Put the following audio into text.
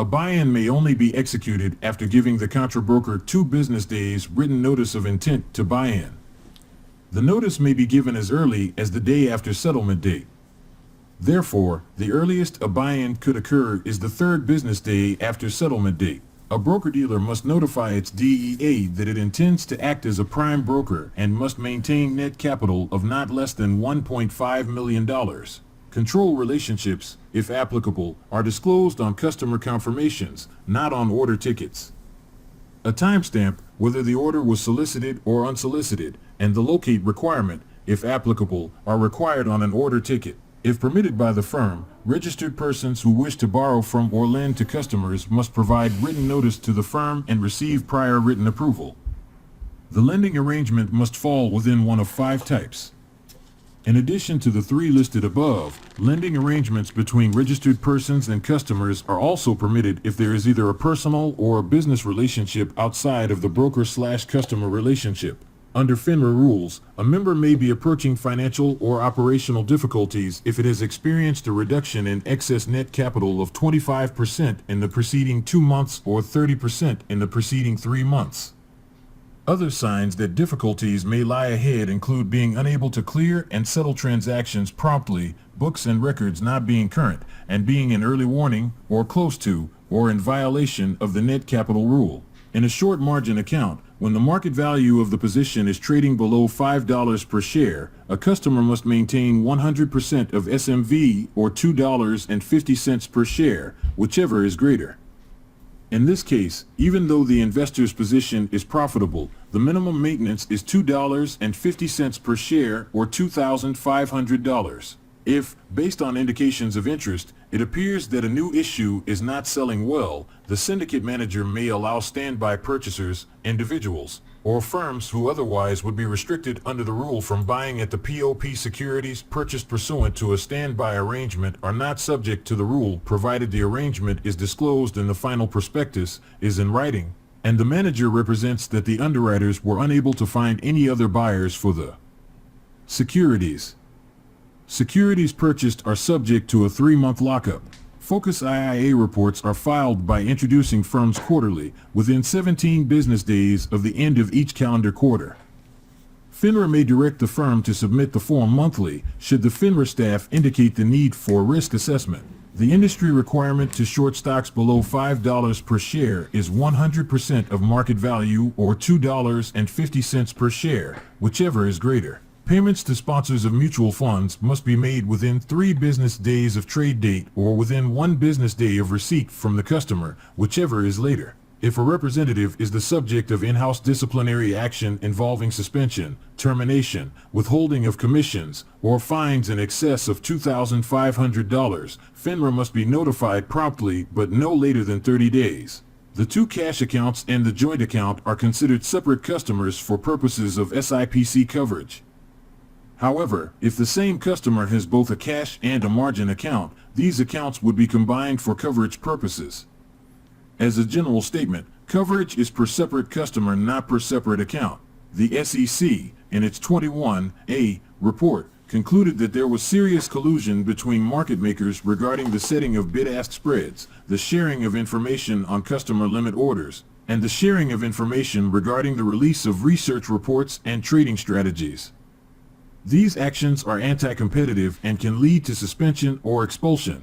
A buy-in may only be executed after giving the contra-broker 2 business days written notice of intent to buy in. The notice may be given as early as the day after settlement date. Therefore, the earliest a buy-in could occur is the 3rd business day after settlement date. A broker-dealer must notify its DEA that it intends to act as a prime broker and must maintain net capital of not less than $1.5 million. Control relationships, if applicable, are disclosed on customer confirmations, not on order tickets. A timestamp, whether the order was solicited or unsolicited, and the locate requirement, if applicable, are required on an order ticket. If permitted by the firm, registered persons who wish to borrow from or lend to customers must provide written notice to the firm and receive prior written approval. The lending arrangement must fall within one of 5 types. In addition to the 3 listed above, lending arrangements between registered persons and customers are also permitted if there is either a personal or a business relationship outside of the broker/customer relationship. Under FINRA rules, a member may be approaching financial or operational difficulties if it has experienced a reduction in excess net capital of 25% in the preceding 2 months or 30% in the preceding 3 months. Other signs that difficulties may lie ahead include being unable to clear and settle transactions promptly, books and records not being current, and being in early warning, or close to, or in violation of the net capital rule. In a short margin account, when the market value of the position is trading below $5 per share, a customer must maintain 100% of SMV or $2.50 per share, whichever is greater. In this case, even though the investor's position is profitable, the minimum maintenance is $2.50 per share or $2,500. If, based on indications of interest, it appears that a new issue is not selling well, the syndicate manager may allow standby purchasers, individuals, or firms who otherwise would be restricted under the rule from buying at the POP securities purchased pursuant to a standby arrangement are not subject to the rule provided the arrangement is disclosed in the final prospectus, is in writing, and the manager represents that the underwriters were unable to find any other buyers for the securities. Securities purchased are subject to a 3-month lockup. Focus IIA reports are filed by introducing firms quarterly, within 17 business days of the end of each calendar quarter. FINRA may direct the firm to submit the form monthly, should the FINRA staff indicate the need for risk assessment. The industry requirement to short stocks below $5 per share is 100% of market value or $2.50 per share, whichever is greater. Payments to sponsors of mutual funds must be made within 3 business days of trade date or within 1 business day of receipt from the customer, whichever is later. If a representative is the subject of in-house disciplinary action involving suspension, termination, withholding of commissions, or fines in excess of $2,500, FINRA must be notified promptly but no later than 30 days. The 2 cash accounts and the joint account are considered separate customers for purposes of SIPC coverage. However, if the same customer has both a cash and a margin account, these accounts would be combined for coverage purposes. As a general statement, coverage is per separate customer, not per separate account. The SEC, in its 21A report, concluded that there was serious collusion between market makers regarding the setting of bid-ask spreads, the sharing of information on customer limit orders, and the sharing of information regarding the release of research reports and trading strategies. These actions are anti-competitive and can lead to suspension or expulsion.